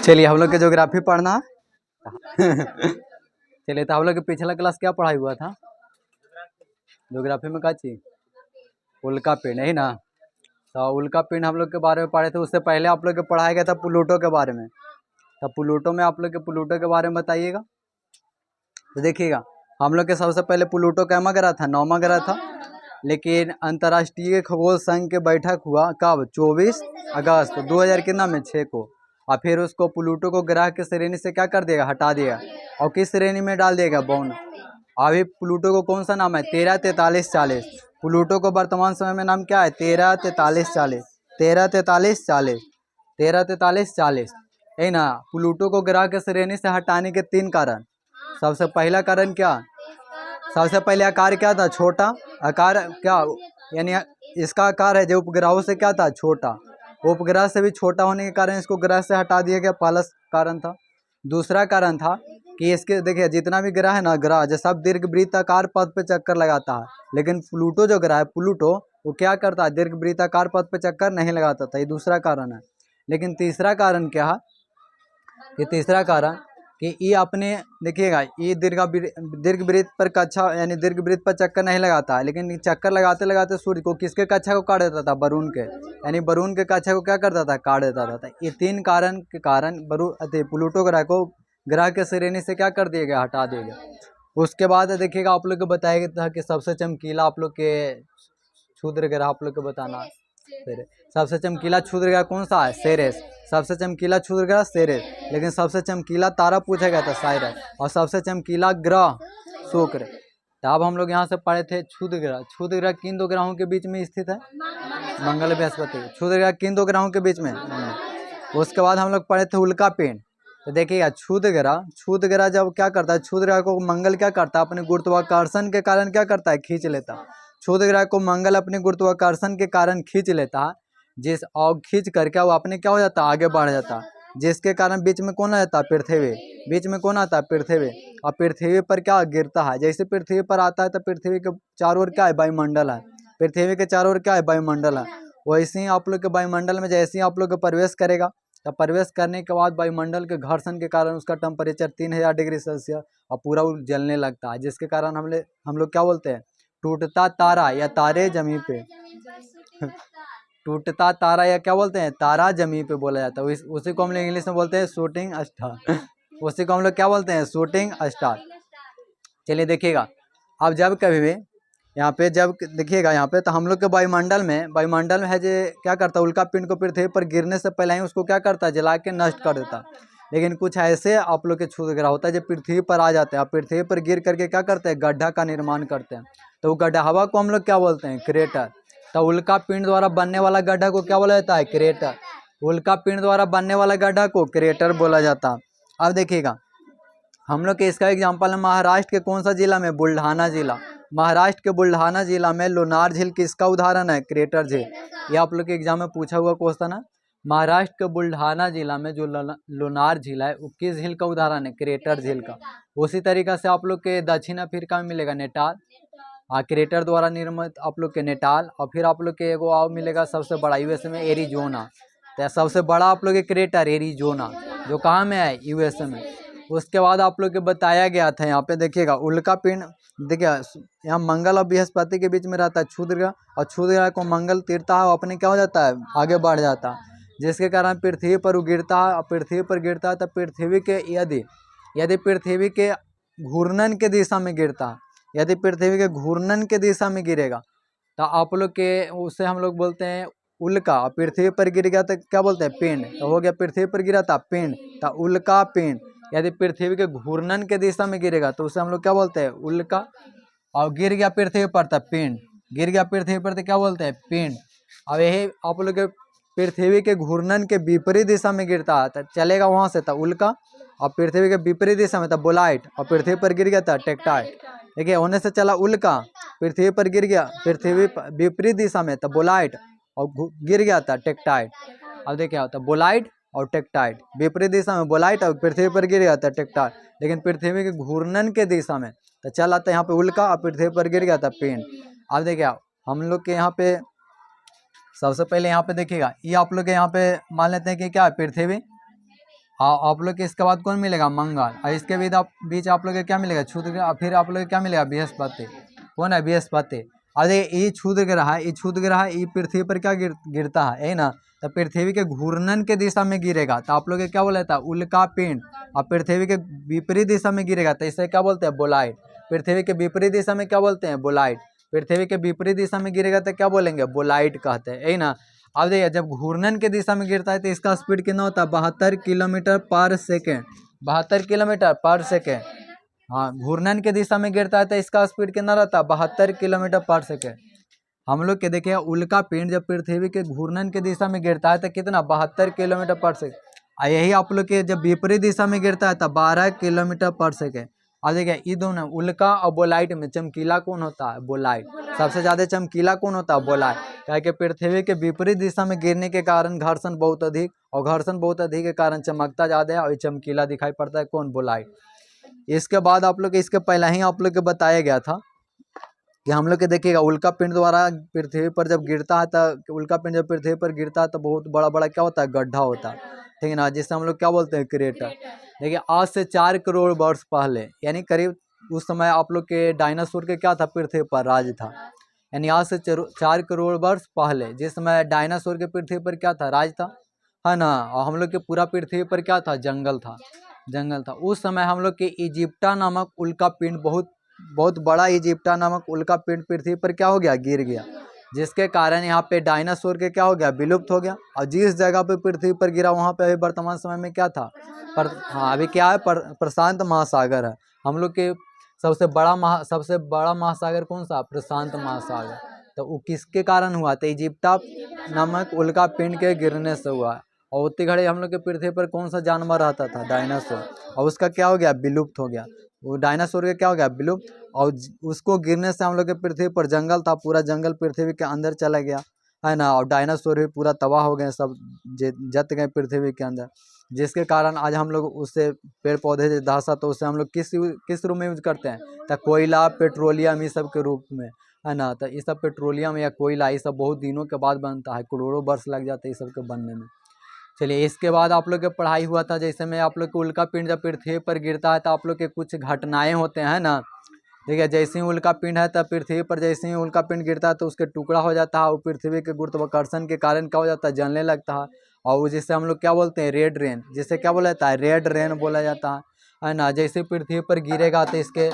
चलिए हम लोग के ज्योग्राफी पढ़ना चलिए, तो हम लोग के पिछला क्लास क्या पढ़ाई हुआ था ज्योग्राफी में? क्या चीज? उल्का पिंड है ना। तो उल्का पिंड हम लोग के बारे में पढ़े थे। उससे पहले आप लोग के पढ़ाया गया था प्लूटो के बारे में। तो प्लूटो में आप लोग के प्लूटो के बारे में बताइएगा। तो देखिएगा, हम लोग के सबसे पहले प्लूटो कैमा ग्रह था, 9वां ग्रह था। लेकिन अंतर्राष्ट्रीय खगोल संघ के बैठक हुआ कब? 24 अगस्त 2000 कितना में 6 को। और फिर उसको प्लूटो को ग्रह की श्रेणी से क्या कर देगा? हटा देगा। और किस श्रेणी में डाल देगा? बौन। अभी प्लूटो को कौन सा नाम है? 13 43 40। प्लूटो को वर्तमान समय में नाम क्या है? 13 43 40। 13 43 40। 13 43 40 है ना। प्लूटो को ग्रह के श्रेणी से हटाने के 3 कारण। सबसे पहला कारण क्या? सबसे पहले आकार क्या था? छोटा। आकार क्या यानी इसका आकार है जो उपग्रहों से क्या था? छोटा। उपग्रह से भी छोटा होने के कारण इसको ग्रह से हटा दिया गया, पहला कारण था। दूसरा कारण था कि इसके देखिए जितना भी ग्रह है ना, ग्रह जो सब दीर्घवृत्ताकार पथ पे चक्कर लगाता है। लेकिन प्लूटो जो ग्रह है, प्लूटो वो क्या करता है? दीर्घवृत्ताकार पथ पे चक्कर नहीं लगाता था। ये दूसरा कारण है। लेकिन तीसरा कारण क्या है कि तीसरा कारण कि ये अपने देखिएगा, ये दीर्घवृत्त पर कक्षा यानी दीर्घवृत्त पर चक्कर नहीं लगाता है। लेकिन चक्कर लगाते लगाते सूर्य को किसके कक्षा को काट देता था? वरुण के। यानी वरुण के कक्षा को क्या करता था? काट देता था। ये 3 कारण के कारण प्लूटो ग्रह को ग्रह के श्रेणी से क्या कर दिया गया? हटा दिया गया। उसके बाद देखिएगा, आप लोग को बताया गया था कि सबसे चमकीला आप लोग के क्षुद्र ग्रह आप लोग को बताना। फिर सबसे चमकीला क्षुद्र ग्रह कौन सा है? सेरेस। सबसे चमकीला क्षुद्र ग्रह सेरेस। लेकिन सबसे चमकीला तारा पूछा गया था साइरस। और सबसे चमकीला ग्रह शुक्र। तो अब हम लोग यहाँ से पढ़े थे क्षुद्र ग्रह। क्षुद्र ग्रह किन 2 ग्रहों के बीच में स्थित है? मंगल बृहस्पति। क्षुद्र ग्रह किन 2 ग्रहों के बीच में? उसके बाद हम लोग पढ़े थे उल्का पिंड। तो देखिएगा, क्षुद्र ग्रह जब क्या करता है? क्षुद्र ग्रह को मंगल क्या करता है? अपने गुरुत्वाकर्षण के कारण क्या करता है? खींच लेता है। क्षुद्र ग्रह को मंगल अपने गुरुत्वाकर्षण के कारण खींच लेता है। जिस और खींच करके वो अपने क्या हो जाता है? आगे बढ़ जाता है। जिसके कारण बीच में कौन आ जाता है? पृथ्वी। बीच में कौन आता है? पृथ्वी। और पृथ्वी पर क्या गिरता है? जैसे पृथ्वी पर आता है तो पृथ्वी के चारों ओर क्या है? वायुमंडल है। पृथ्वी के चारों ओर क्या है? वायुमंडल है। वैसे ही आप लोग के वायुमंडल में जैसे ही आप लोग प्रवेश करेगा, तो प्रवेश करने के बाद वायुमंडल के घर्षण के कारण उसका टेम्परेचर 3000 डिग्री सेल्सियस और पूरा जलने लगता है। जिसके कारण हम लोग क्या बोलते हैं? टूटता तारा या तारे जमी पे टूटता तारा या क्या बोलते हैं? तारा जमी पे बोला जाता है। उसी को हम लोग इंग्लिश में बोलते हैं शूटिंग स्टार उसी को हम लोग क्या बोलते हैं? Shooting star. चलिए देखिएगा, अब जब कभी भी यहाँ पे जब देखिएगा यहाँ पे, तो हम लोग के वायुमंडल में है जो क्या करता है? उल्का पिंड को पृथ्वी पर गिरने से पहले ही उसको क्या करता है? जला के नष्ट कर देता है। लेकिन कुछ ऐसे आप लोग के क्षुद्र ग्रह होता है जो पृथ्वी पर आ जाते हैं। पृथ्वी पर गिर करके क्या करते हैं? गड्ढा का निर्माण करते हैं। तो वो गड्ढा हवा को हम लोग क्या बोलते हैं? क्रेटर। तो उल्का पिंड द्वारा बनने वाला गड्ढा को क्या बोला जाता है? क्रेटर। उल्का पिंड द्वारा बनने वाला गड्ढा को क्रेटर बोला जाता है। अब देखिएगा, हम लोग के इसका एग्जाम्पल है महाराष्ट्र के कौन सा जिला में? बुल्ढाना जिला। महाराष्ट्र के बुल्ढाना जिला में लोनार झील किसका उदाहरण है? क्रेटर झील। ये आप लोग के एग्जाम में पूछा हुआ क्वेश्चन है। महाराष्ट्र के बुल्ढाना जिला में जो लोनार झील है वो किस झील का उदाहरण है? क्रेटर झील का। उसी तरीका से आप लोग के दक्षिण अफ्रीका में मिलेगा नेटाल, क्रेटर द्वारा निर्मित आप लोग के नेटाल। और फिर आप लोग के एगो और मिलेगा सबसे बड़ा यूएसए में एरिजोना। तो सबसे बड़ा आप लोग के क्रेटर एरिजोना जो कहाँ में है? यूएसए में। उसके बाद आप लोग के बताया गया था यहाँ पे देखिएगा, उल्का पिंड देखिए यहाँ मंगल और बृहस्पति के बीच में रहता है क्षुद्र ग्रह। और क्षुद्र ग्रह को मंगल तीरता है, अपने क्या हो जाता है? आगे बढ़ जाता है। जिसके कारण पृथ्वी पर वो गिरता है। और पृथ्वी पर गिरता है तो पृथ्वी के यदि पृथ्वी के घूर्णन के दिशा में गिरता है, यदि पृथ्वी के घूर्णन के दिशा में गिरेगा तो आप लोग के उसे हम लोग बोलते हैं उल्का। और पृथ्वी पर गिर गया तो क्या बोलते हैं? पिंड। तो हो गया पृथ्वी पर गिरा था पिंड, तो उल्का पिंड। यदि पृथ्वी के घूर्णन के दिशा में गिरेगा तो उसे हम लोग क्या बोलते हैं? उल्का। और गिर गया पृथ्वी पर तो पिंड। गिर गया पृथ्वी पर तो क्या बोलते हैं? पिंड। अब यही आप लोग के पृथ्वी के घूर्णन के विपरीत दिशा में गिरता है तो चलेगा वहां से तो उल्का। और पृथ्वी के विपरीत दिशा में था बोलाइट। और पृथ्वी पर गिर गया था टेक्टाइट। देखिए होने से चला उल्का, पृथ्वी पर गिर गया, पृथ्वी विपरीत दिशा में तो बोलाइट और गिर गया था टेक्टाइट। अब देखिए क्या होता है? बोलाइट और टेक्टाइट विपरीत दिशा में बोलाइट और पृथ्वी पर गिर गया था टेक्टाइट। लेकिन पृथ्वी के घूर्णन के दिशा में तो चला था यहाँ पे उल्का और पृथ्वी पर गिर गया था पिंड। अब देखिए हम लोग के यहाँ पे सबसे पहले यहाँ पे देखिएगा, ये आप लोग के यहाँ पे मान लेते हैं कि क्या है, पृथ्वी। आप लोग के इसके बाद कौन मिलेगा, मंगल। और इसके बीच आप लोग के क्या मिलेगा, क्षुद्र ग्रह। फिर आप लोग के क्या मिलेगा, बृहस्पति। कौन है, बृहस्पति। अरे ये क्षुद्र ग्रह है, ये क्षुद्र ग्रह है, ये पृथ्वी पर क्या गिरता है, यही ना। तो पृथ्वी के घूर्णन के दिशा में गिरेगा तो आप लोग के क्या बोला था, उल्का पिंड। और पृथ्वी के विपरीत दिशा में गिरेगा तो इसे क्या बोलते हैं, बोलाइट। पृथ्वी के विपरीत दिशा में क्या बोलते हैं, बोलाइट। पृथ्वी के विपरीत दिशा में गिरेगा तो क्या बोलेंगे, बोलाइट कहते हैं, यही ना। अब देखिए, जब घूर्णन के दिशा में गिरता है तो इसका स्पीड कितना होता है, 72 किलोमीटर पर सेकेंड। 72 किलोमीटर पर सेकेंड। हाँ, घूर्णन के दिशा में गिरता है तो इसका स्पीड कितना रहता है, 72 किलोमीटर पर सेकेंड। हम लोग के देखिए, उल्का पिंड जब पृथ्वी के घूर्णन के दिशा में गिरता है तो कितना, 72 किलोमीटर पर सेकेंड। और यही आप लोग के जब विपरीत दिशा में गिरता है तो 12 किलोमीटर पर सेकेंड। और देखिए, ये दोनों उल्का और बोलाइट में चमकीला कौन होता है, बोलाइट। सबसे ज्यादा चमकीला कौन होता है, बोलाइट। क्या कि पृथ्वी के विपरीत दिशा में गिरने के कारण घर्षण बहुत अधिक, और घर्षण बहुत अधिक के कारण चमकता ज्यादा है और चमकीला दिखाई पड़ता है, कौन, बोलाइट। इसके बाद आप लोग इसके पहले ही आप लोग के बताया गया था कि हम लोग के देखिएगा, उल्का पिंड द्वारा पृथ्वी पर जब गिरता है तो उल्का पिंड जब पृथ्वी पर गिरता है तो बहुत बड़ा बड़ा क्या होता है, गड्ढा होता है, ठीक है ना, जिससे हम लोग क्या बोलते हैं, क्रेटर। देखिए, आज से 4 करोड़ वर्ष पहले, यानी करीब उस समय आप लोग के डायनासोर के क्या था, पृथ्वी पर राज था। यानी आज से 4 करोड़ वर्ष पहले जिस समय डायनासोर के पृथ्वी पर क्या था, राज था, है ना। और हम लोग के पूरा पृथ्वी पर क्या था, जंगल था, जंगल था। उस समय हम लोग के इजिप्टा नामक उल्का पिंड, बहुत बड़ा इजिप्टा नामक उल्का पिंड पृथ्वी पर क्या हो गया, गिर गया, जिसके कारण यहाँ पे डायनासोर के क्या हो गया, विलुप्त हो गया। और जिस जगह पे पृथ्वी पर गिरा वहाँ पे अभी वर्तमान समय में क्या था, हाँ अभी क्या है, प्रशांत महासागर है। हम लोग के सबसे बड़ा महासागर कौन सा, प्रशांत महासागर। तो वो किसके कारण हुआ, तो इजिप्टा नामक उल्का पिंड के गिरने से हुआ। और उतनी घड़ी हम लोग के पृथ्वी पर कौन सा जानवर रहता था, डायनासोर। और उसका क्या हो गया, विलुप्त हो गया। वो डायनासोर का क्या हो गया, विलुप्त। और उसको गिरने से हम लोग के पृथ्वी पर जंगल था, पूरा जंगल पृथ्वी के अंदर चला गया, है ना। और डायनासोर भी पूरा तबाह हो गए, सब जत गए पृथ्वी के अंदर, जिसके कारण आज हम लोग उससे पेड़ पौधे धासा, तो उससे हम लोग किस रूप में यूज करते हैं, तो कोयला, पेट्रोलियम, ये सब के रूप में, है ना। तो ये सब पेट्रोलियम या कोयला, ये सब बहुत दिनों के बाद बनता है, करोड़ों वर्ष लग जाते हैं ये सब के बनने में। चलिए, इसके बाद आप लोग के पढ़ाई हुआ था, जैसे में आप लोग को उल्का पिंड जब पृथ्वी पर गिरता है तो आप लोग के कुछ घटनाएं होते हैं ना। ठीक है, जैसे ही उल्का पिंड है तब पृथ्वी पर जैसे ही उल्का पिंड गिरता है तो उसके टुकड़ा हो जाता है, और पृथ्वी के गुरुत्वाकर्षण के कारण क्या हो जाता है, जलने लगता है। और वो जिससे हम लोग क्या बोलते हैं, रेड रेन, जिसे क्या बोला जाता है, रेड रेन बोला जाता है ना। जैसे पृथ्वी पर गिरेगा तो इसके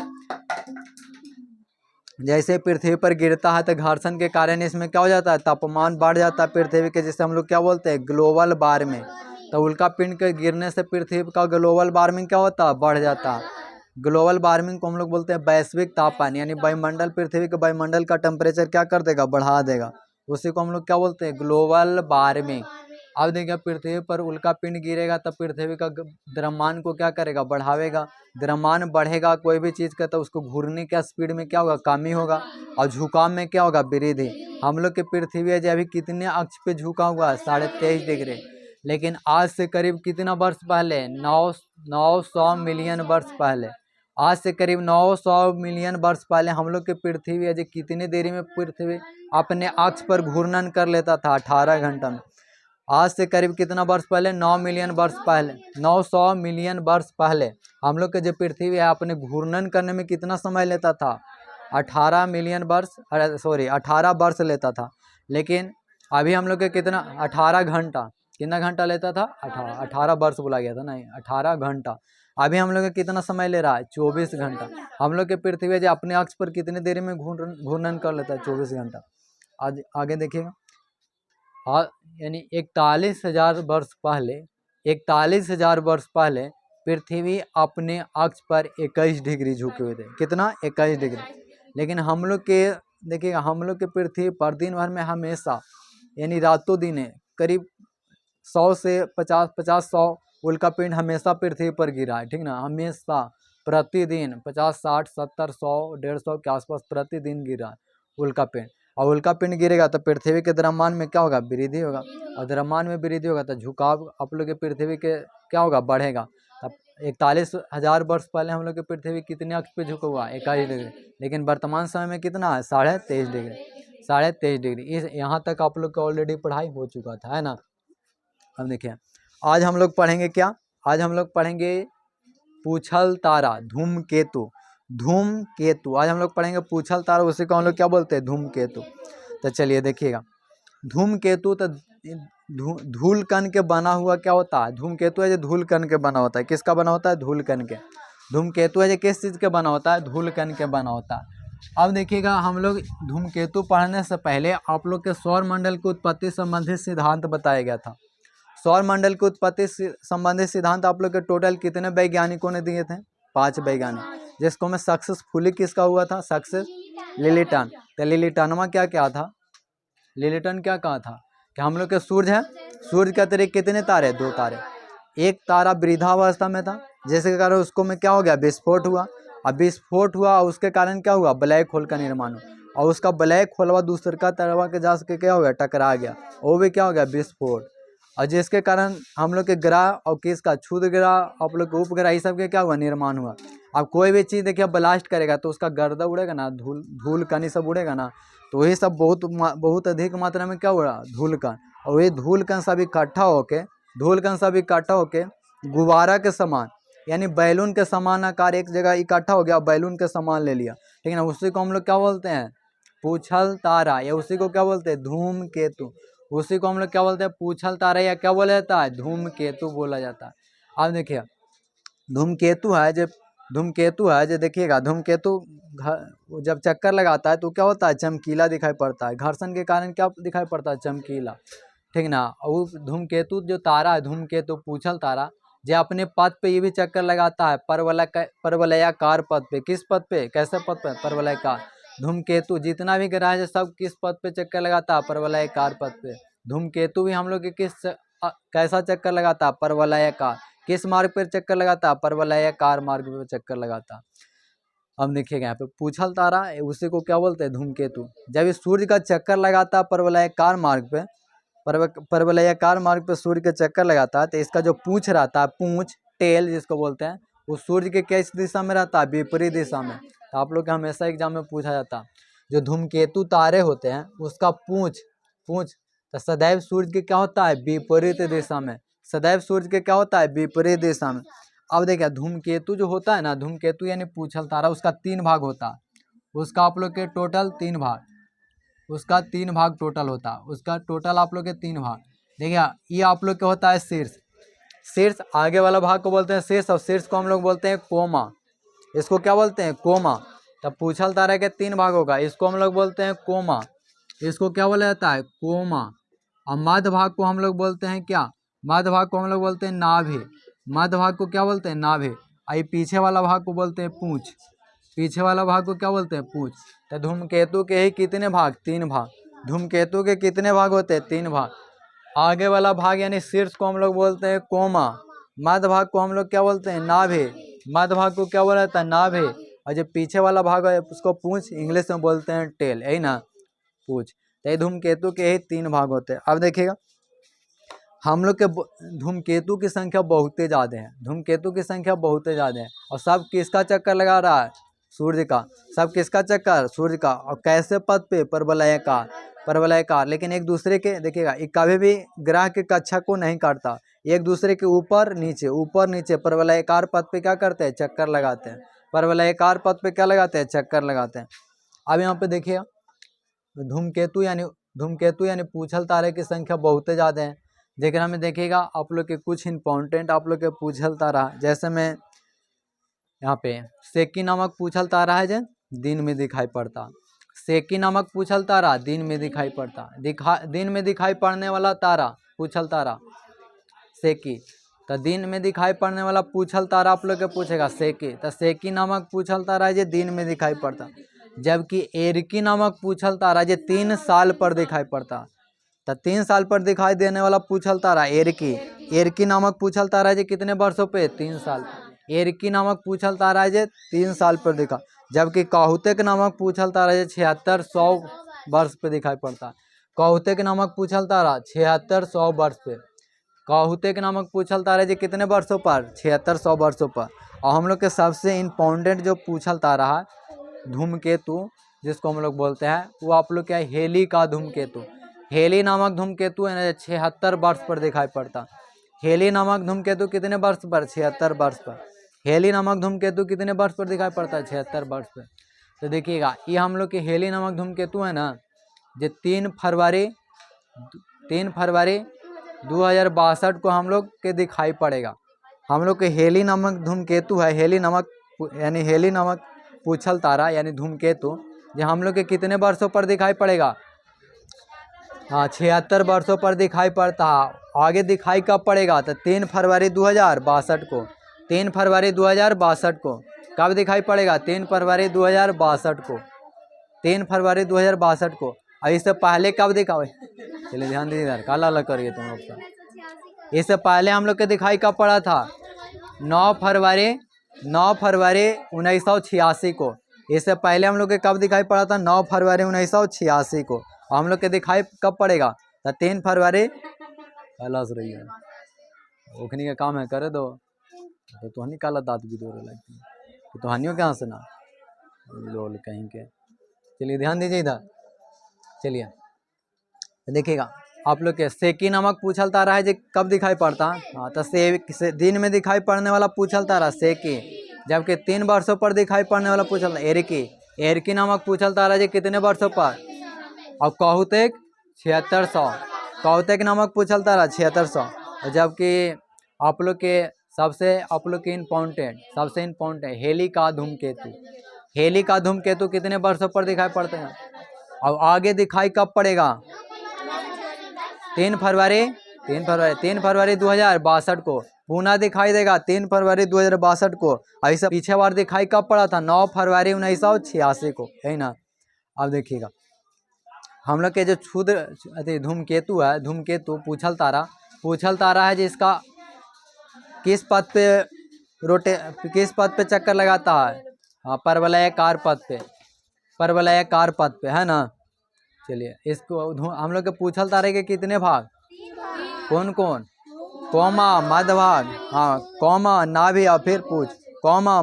जैसे पृथ्वी पर गिरता है तो घर्षण के कारण इसमें क्या हो जाता है, तापमान बढ़ जाता है पृथ्वी के, जिससे हम लोग क्या बोलते हैं, ग्लोबल वार्मिंग। तो उल्का पिंड के गिरने से पृथ्वी का ग्लोबल वार्मिंग क्या होता है, बढ़ जाता है। ग्लोबल वार्मिंग को हम लोग बोलते हैं वैश्विक तापमान, यानी वायुमंडल, पृथ्वी के वायुमंडल का टेम्परेचर क्या कर देगा, बढ़ा देगा। उसी को हम लोग क्या बोलते हैं, ग्लोबल वार्मिंग। अब देखिए, पृथ्वी पर उल्का पिंड गिरेगा तब पृथ्वी का द्रव्यमान को क्या करेगा, बढ़ावेगा। द्रव्यमान बढ़ेगा कोई भी चीज़ का तो उसको घूरने का स्पीड में क्या होगा, कमी होगा। और झुकाव में क्या होगा, वृद्धि। हम लोग के पृथ्वी है जो अभी कितने अक्ष पे झुका हुआ है, 23.5 डिग्री। लेकिन आज से करीब कितना वर्ष पहले, 900 मिलियन वर्ष पहले, आज से करीब 900 मिलियन वर्ष पहले हम लोग के पृथ्वी है जो कितनी देरी में पृथ्वी अपने अक्ष पर घूर्णन कर लेता था, 18 घंटा में। आज से करीब कितना वर्ष पहले, 9 मिलियन वर्ष पहले, 900 मिलियन वर्ष पहले हम लोग के जो पृथ्वी है अपने घूर्णन करने में कितना समय लेता था, 18 मिलियन वर्ष, अरे सॉरी 18 वर्ष लेता था। लेकिन अभी हम लोग के कितना, 18 घंटा, कितना घंटा लेता था, 18 वर्ष बोला गया था, नहीं 18 घंटा। अभी हम लोग का कितना समय ले रहा है, 24 घंटा। हम लोग के पृथ्वी जो अपने अक्ष पर कितनी देरी में घूर्णन कर लेता है, 24 घंटा। आज आगे देखिएगा, हाँ, यानी 41,000 वर्ष पहले, 41,000 वर्ष पहले पृथ्वी अपने अक्ष पर 21 डिग्री झुके हुए थे। कितना, 21 डिग्री। लेकिन हम लोग के देखिएगा, हम लोग के पृथ्वी पर दिन भर में हमेशा, यानी रातों दिन करीब 100 से 50-100 उल्का पिंड हमेशा पृथ्वी पर गिरा है, ठीक ना। हमेशा प्रतिदिन 50, 60, 70, 100, 150 के आसपास प्रतिदिन गिरा है उल्का पिंड। और उल्का पिंड गिरेगा तो पृथ्वी के द्रव्यमान में क्या होगा, वृद्धि होगा। और द्रव्यमान में वृद्धि होगा तो झुकाव आप लोग के पृथ्वी के क्या होगा, बढ़ेगा। अब 41,000 वर्ष पहले हम लोग के पृथ्वी कितने अक्ष पे झुका हुआ, 21 डिग्री। लेकिन वर्तमान समय में कितना है, 23.5 डिग्री। 23.5 इस यहाँ तक आप लोग का ऑलरेडी पढ़ाई हो चुका था, है ना। अब देखिए आज हम लोग पढ़ेंगे क्या, आज हम लोग पढ़ेंगे पूछल तारा, धूमकेतु। धूमकेतु आज हम लोग पढ़ेंगे पूछल तारा, उसी को हम लोग क्या बोलते हैं, धूमकेतु। तो चलिए देखिएगा, धूमकेतु तो धूल कण के बना हुआ क्या होता है, धूमकेतु है जो धूल कण के बना होता है। किसका बना होता है, धूल कण के। धूमकेतु है जो किस चीज़ के बना होता है, धूल कण के बना होता है। अब देखिएगा हम लोग धूमकेतु पढ़ने से पहले आप लोग के सौर मंडल की उत्पत्ति संबंधित सिद्धांत बताया गया था। सौर मंडल की उत्पत्ति संबंधित सिद्धांत आप लोग के टोटल कितने वैज्ञानिकों ने दिए थे, 5 वैज्ञानिक, जिसको में सक्सेसफुली किसका हुआ था, सक्सेस लिलिटन। तो लिलिटनमा क्या क्या था, लिलिटन क्या कहा था कि हम लोग के सूर्य है, सूर्य के अतिरिक्त कितने तारे, 2 तारे। एक तारा वृद्धावस्था में था, जिसके कारण उसको में क्या हो गया, विस्फोट हुआ। अब विस्फोट हुआ उसके कारण क्या हुआ, ब्लैक होल का निर्माण हुआ, और उसका ब्लैक होल दूसरे का तारा के जा सके क्या हो गया, टकरा गया, वो भी क्या हो गया, विस्फोट। और जिसके कारण हम लोग के ग्रह और किसका, क्षुद्र ग्रह, आप लोग के उपग्रह, ये सब के क्या हुआ, निर्माण हुआ। अब कोई भी चीज़ देखिए ब्लास्ट करेगा तो उसका गर्दा उड़ेगा ना, धूल कण सब उड़ेगा ना, तो वही सब बहुत अधिक मात्रा में क्या हुआ, धूल कण। और वही धूल कण सब इकट्ठा होके, धूल कण सब इकट्ठा होके गुब्बारा के समान, यानी बैलून के समान आकार एक जगह इकट्ठा हो गया, बैलून के समान ले लिया, ठीक है ना। उसी को हम लोग क्या बोलते हैं, पूछल तारा, या उसी को क्या बोलते हैं, धूमकेतु। उसी को हम लोग क्या बोलते हैं, पूछल तारा, या क्या बोला जाता है, धूमकेतु बोला जाता है। अब देखिए धूमकेतु है जो देखिएगा, धूमकेतु जब चक्कर लगाता है तो क्या होता है, चमकीला दिखाई पड़ता है। घर्षण के कारण क्या दिखाई पड़ता है, चमकीला, ठीक ना। और धूमकेतु जो तारा है, धूमकेतु पूछल तारा, जो अपने पथ पे ये भी चक्कर लगाता है, परवलयाकार पथ पे। किस पथ पे, कैसे पथ पे, परवलयाकार। धूमकेतु जितना भी ग्रह है सब किस पथ पे चक्कर लगाता है, परवलयाकार पथ पे। धूमकेतु भी हम लोग के कैसा चक्कर लगाता है, परवलयाकार। किस मार्ग पर चक्कर लगाता है, परवलयाकार मार्ग पर चक्कर लगाता है। अब देखिएगा यहाँ पे पूछल तारा, उसी को क्या बोलते हैं, धूमकेतु। जब ये सूर्य का चक्कर लगाता है परवलयाकार मार्ग पे, परवलयाकार मार्ग पे सूर्य के चक्कर लगाता है, तो इसका जो पूंछ रहता है, पूंछ, टेल जिसको बोलते हैं, वो सूर्य के किस दिशा में रहता है, विपरीत दिशा में। तो आप लोग के हमेशा एग्जाम में पूछा जाता है, जो धूमकेतु तारे होते हैं उसका पूंछ तो सदैव सूर्य के क्या होता है, विपरीत दिशा में। सदैव सूर्य के क्या होता है, विपरीत दिशा में। अब देखिए धूमकेतु जो होता है ना, धूमकेतु यानी पूछल तारा, उसका 3 भाग होता है। उसका आप लोग के टोटल 3 भाग, उसका 3 भाग टोटल होता है। उसका टोटल आप लोग के 3 भाग। देखिए ये आप लोग के होता है शीर्ष, आगे वाला भाग को बोलते हैं शीर्ष, और शीर्ष को हम लोग बोलते हैं कोमा। इसको क्या बोलते हैं, कोमा। तब पूछल तारा के 3 भाग होगा, इसको हम लोग बोलते हैं कोमा, इसको क्या बोला जाता है, कोमा। और मध्य भाग को हम लोग बोलते हैं क्या, मध्य भाग को हम लोग बोलते हैं नाभि। मध्य भाग को क्या बोलते हैं, नाभि। और पीछे वाला भाग को बोलते हैं पूंछ, पीछे वाला भाग को क्या बोलते हैं, पूंछ। तो धूमकेतु के ही कितने भाग, 3 भाग। धूमकेतु के कितने भाग होते हैं, 3 भाग। आगे वाला भाग यानी शीर्ष को हम लोग बोलते हैं कोमा, मध्य भाग को हम लोग क्या बोलते हैं, नाभि। मध्य भाग को क्या बोला जाता है, नाभि। और जो पीछे वाला भाग है उसको पूंछ, इंग्लिश में बोलते हैं टेल, यही ना, पूंछ। तो ये धूमकेतु के ही 3 भाग होते हैं। अब देखिएगा हम लोग के धूमकेतु की संख्या बहुत ज़्यादा है, धूमकेतु की संख्या बहुत ज़्यादा है। और सब किसका चक्कर लगा रहा है, सूर्य का। सब किसका चक्कर, सूर्य का। और कैसे पथ पे, परवलयाकार। लेकिन एक दूसरे के देखिएगा, कभी भी ग्रह के कक्षा को नहीं काटता, एक दूसरे के ऊपर नीचे परवलयाकार पथ पे क्या करते हैं, चक्कर लगाते हैं। परवलयाकार पथ पे क्या लगाते हैं, चक्कर लगाते हैं। अब यहाँ पे देखिए धूमकेतु यानी पूछल तारे की संख्या बहुत ज़्यादा है। जेकरा में देखिएगा आप लोग के कुछ इंपॉर्टेंट आप लोग के पूछल तारा, जैसे में यहाँ पे सेकी नामक पूछल तारा है जो दिन में दिखाई पड़ता। सेकी नामक पूछल तारा दिन में दिखाई पड़ता, दिन में दिखाई पड़ने वाला तारा पूछल तारा सेकी। तो दिन में दिखाई पड़ने वाला पूछल तारा आप लोग के पूछेगा सेकी। तो सेकी नामक पूछल तारा है जो दिन में दिखाई पड़ता। जबकि एरकी नामक पूछल तारा जो 3 साल पर दिखाई पड़ता। तो 3 साल पर दिखाई देने वाला पूछल तारा एरकी नामक पूछल तारा है जो कितने वर्षों पे, 3 साल। एरकी नामक पूछल तारा है जो 3 साल पर दिखा। जबकि काहुतेक नामक पूछल तारा है 7600 वर्ष पे दिखाई पड़ता। काहुतेक नामक पूछल तारा 7600 वर्ष पे। काहुतेक नामक पूछल तारा है जो कितने वर्षों पर, 7600 वर्षों पर। और हम लोग के सबसे इम्पोर्टेंट जो पूछल तारा है धूमकेतु, जिसको हम लोग बोलते हैं, वो आप लोग क्या है, हेली का धूमकेतु। हेली नामक धूमकेतु है ना 76 वर्ष पर दिखाई पड़ता। हेली नामक धूमकेतु कितने वर्ष पर? 76 वर्ष पर। हेली नामक धूमकेतु कितने वर्ष पर दिखाई पड़ता है? 76 वर्ष पर। तो देखिएगा, ये हम लोग के हेली नामक धूमकेतु है ना, जो 3 फरवरी 2062 को हम लोग के दिखाई पड़ेगा। हम लोग के हेली नामक धूमकेतु है, हेली नामक यानी हेली नामक पूछल तारा यानी धूमकेतु, जो हम लोग के कितने वर्षों पर दिखाई पड़ेगा? हाँ, 76 वर्षों पर दिखाई पड़ता है। आगे दिखाई कब पड़ेगा? तो 3 फरवरी 2062 को। 3 फरवरी 2062 को कब दिखाई पड़ेगा? 3 फरवरी 2062 को। 3 फरवरी 2062 को। और इससे पहले कब दिखा? चलिए ध्यान दीजिए इधर, काला अलग करिए तुम लोग। इससे पहले हम लोग के दिखाई कब पड़ा था? 9 फरवरी 1986 को। इससे पहले हम लोग के कब दिखाई पड़ा था? 9 फरवरी 1986 को। और हम लोग के दिखाई कब पड़ेगा? तो 3 फरवरी। हंस रही है, उखनी का काम है, करे दो। तो तुहनी काला दांत भी दो लगती है, तो तुहनियों क्या हंसना लोल कहीं के। चलिए ध्यान दीजिए इधर। चलिए देखिएगा, आप लोग के सेकी नामक पूछल तारा है जो कब दिखाई पड़ता? हाँ, तो दिन में दिखाई पड़ने वाला पूछल तारा सेकी, जबकि 3 वर्षों पर दिखाई पड़ने वाला पूछल एरकी। एरकी नामक पूछल तारा जो कितने वर्षों पर? और कहुतेक 7600। कहुतेक नामक पूछल तारा 7600। और जबकि आप लोग के सबसे इम्पोर्टेंट हेली का धूमकेतु। हेली का धूमकेतु कितने वर्षों पर दिखाई पड़ते हैं? और आगे दिखाई कब पड़ेगा? 3 फरवरी 2062 को पुनः दिखाई देगा। 3 फरवरी 2062 को। ऐसा पीछे बार दिखाई कब पड़ा था? 9 फरवरी 1986 को, है ना। अब देखिएगा, हम लोग के जो क्षुद्र धूमकेतु है, धूमकेतु पूछल तारा है जिसका किस पथ पे चक्कर लगाता है? हाँ, परवलयाकार पथ पे, है ना। चलिए, इसको हम लोग के पूछल तारे के कितने भाग? कौन कौन? कौमा, मध्य भाग, हाँ, कौमा, नाभि और फिर पूछ। कौमा,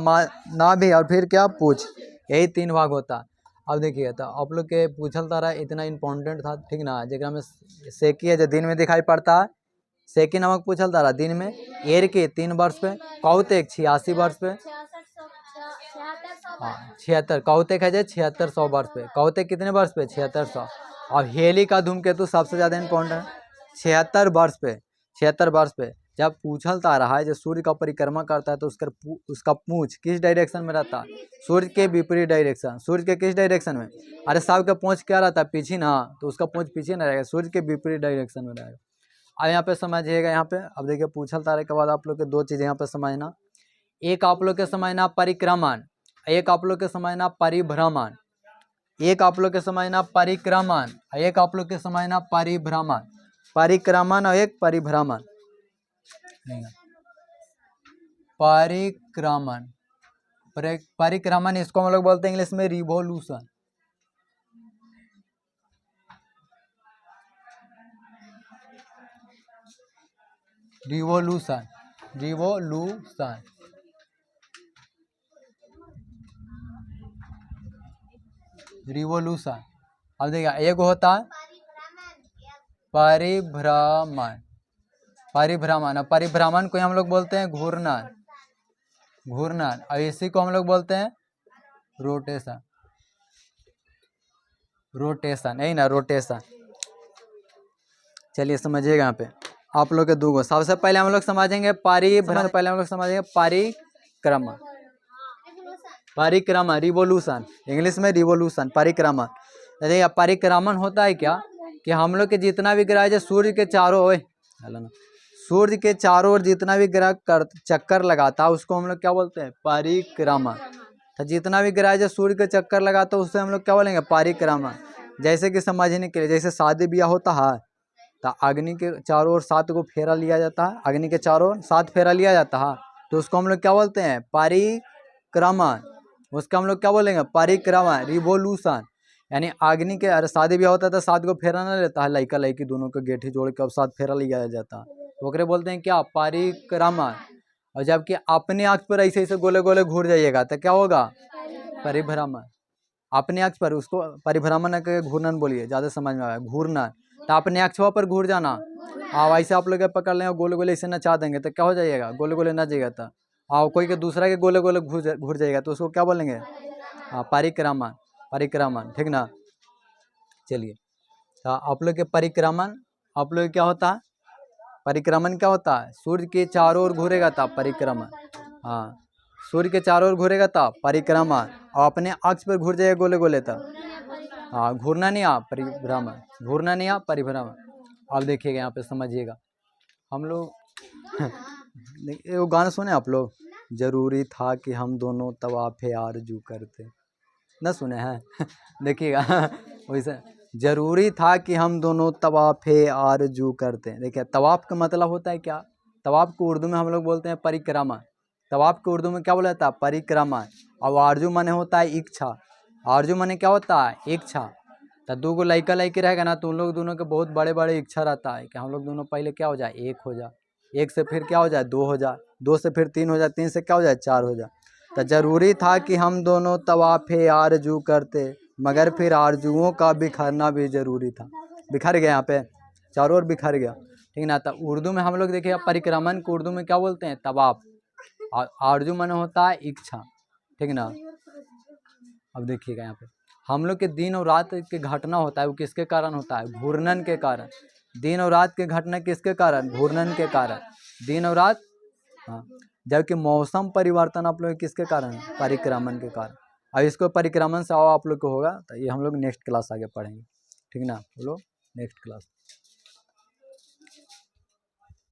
नाभि और फिर क्या? पूछ। यही 3 भाग होता। अब देखिए, तो आप लोग के पूछल तारा इतना इम्पोर्टेंट था, ठीक ना, जगह में सेकी है जो दिन में दिखाई पड़ता है, सेकी नामक पूछल तारा दिन में। एर के 3 वर्ष पे। कौतेक 86 वर्ष पे। हाँ, 76। कौतेक है जो 7600 वर्ष पे। कौतेक कितने वर्ष पे? 7600। और हेली का धूमकेतु सबसे ज़्यादा इम्पोर्टेंट है, 76 वर्ष पे। 76 वर्ष पे जब पूछल तारा है जो सूर्य का परिक्रमा करता है, तो उसका पूंछ किस डायरेक्शन में रहता है? सूर्य के विपरीत डायरेक्शन। सूर्य के किस डायरेक्शन में? अरे साहब का पूंछ क्या रहता है? पीछे ना, तो उसका पूंछ पीछे ना रहेगा, सूर्य के विपरीत डायरेक्शन में रहेगा। अब यहाँ पे समझिएगा, यहाँ पे अब देखिए, पूछल तारे के बाद आप लोग के 2 चीज़ें यहाँ पे समझना। एक आप लोग के समझना परिक्रमण, एक आप लोग के समझना परिभ्रमण। एक आप लोग के समझना परिक्रमण, एक आप लोग के समझना परिभ्रमण। परिक्रमण और एक परिभ्रमण। परिक्रमण इसको हम लोग बोलते हैं इंग्लिश में रिवोल्यूशन। रिवोल्यूशन। अब देखिए, एक होता है परिभ्रमण। परिभ्रमण को हम लोग बोलते हैं घूर्णन। और इसी को हम लोग बोलते हैं रोटेशन। यही ना, रोटेशन। चलिए समझिएगा, यहाँ पे आप लोग के 2 गो। सबसे पहले हम लोग समझेंगे परिक्रमण, रिवोल्यूशन, इंग्लिश में रिवोल्यूशन, परिक्रमण। देखिए, परिक्रमण होता है क्या कि हम लोग के जितना भी ग्रह है सूर्य के चारों ओर जितना भी ग्रह चक्कर लगाता है, उसको हम लोग क्या बोलते हैं? परिक्रमण। तो जितना भी ग्रह है सूर्य के चक्कर लगाता है, उससे हम लोग क्या बोलेंगे? परिक्रमण। जैसे कि समझने के लिए, जैसे शादी ब्याह होता है, तो अग्नि के चारों ओर 7 गो फेरा लिया जाता है। अग्नि के चारों ओर 7 फेरा लिया जाता है, तो उसको हम लोग क्या बोलते हैं? परिक्रमण। उसका हम लोग क्या बोलेंगे? परिक्रमण, रिवोल्यूशन। यानी अग्नि के, अरे शादी ब्याह होता है तो 7 गो फेरा ना लेता है, लड़का लड़की दोनों को गेठी जोड़ के अब 7 फेरा लिया जाता है, तो ओकरे बोलते हैं क्या? परिक्रमण। और जबकि अपने आँख पर ऐसे ऐसे गोले गोले घूर जाइएगा तो क्या होगा? परिभ्रमण। अपने अक्ष पर, उसको परिभ्रमण के घूर्णन बोलिए, ज़्यादा समझ में आया। घूरना तो अपने अक्षों पर घूर जाना। वैसे आप लोग पकड़ लें गोले गोले इसे नचा देंगे तो क्या हो जाइएगा, गोले गोले नच जाएगा। तो कोई के दूसरा के गोले गोले घूर जाएगा तो उसको क्या बोलेंगे, परिक्रमण, परिक्रमण, ठीक ना। चलिए, तो आप लोग के परिक्रमण, आप लोग क्या होता है, परिक्रमण क्या होता है, सूर्य के चारों ओर घूरेगा तब परिक्रमण। हाँ, सूर्य के चारों ओर घूरेगा तब परिक्रमण, और अपने अक्ष पर घूर जाएगा गोले गोले तब। हाँ, घूरना नहीं आ परिभ्रमण, घूरना नहीं आ परिभ्रमण। अब देखिएगा यहाँ पे समझिएगा, हम लोग वो गाना सुने आप लोग, जरूरी था कि हम दोनों तवाफ़े आरजू करते, न सुने हैं देखिएगा वैसे, जरूरी था कि हम दोनों तवाफ़े आरजू करते। देखिए तवाफ़ का मतलब होता है क्या, तवाफ़ को उर्दू में हम लोग बोलते हैं परिक्रमा। तवाफ़ को उर्दू में क्या बोला जाता है, परिक्रमा। और आरजू माने होता है इच्छा। आरजू माने क्या होता है, इच्छा। तो दो गो लड़का लड़की रहेगा ना तो उन लोग दोनों के बहुत बड़े बड़े इच्छा रहता है कि हम लोग दोनों पहले क्या हो जाए, एक हो जाए, एक से फिर क्या हो जाए, दो हो जाए, दो से फिर तीन हो जाए, तीन से क्या हो जाए, चार हो जाए। तो जरूरी था कि हम दोनों तवाफ़े आरजू करते, मगर फिर आरजुओं का बिखरना भी जरूरी था। बिखर गया, यहाँ पे चारों ओर बिखर गया, ठीक ना। तो उर्दू में हम लोग देखिए परिक्रमण को उर्दू में क्या बोलते हैं, तवाफ़। आरजू माने होता है इच्छा, ठीक ना। अब देखिएगा यहाँ पे हम लोग के दिन और रात के घटना होता है, वो किसके कारण होता है, घूर्णन के कारण। दिन और रात के घटना किसके कारण, घूर्णन के कारण, दिन और रात। हाँ, जबकि मौसम परिवर्तन आप लोग किसके कारण, परिक्रमण के कारण। अब इसको परिक्रमण से आप लोग को होगा तो ये हम लोग नेक्स्ट क्लास आगे पढ़ेंगे, ठीक ना। बोलो नेक्स्ट क्लास।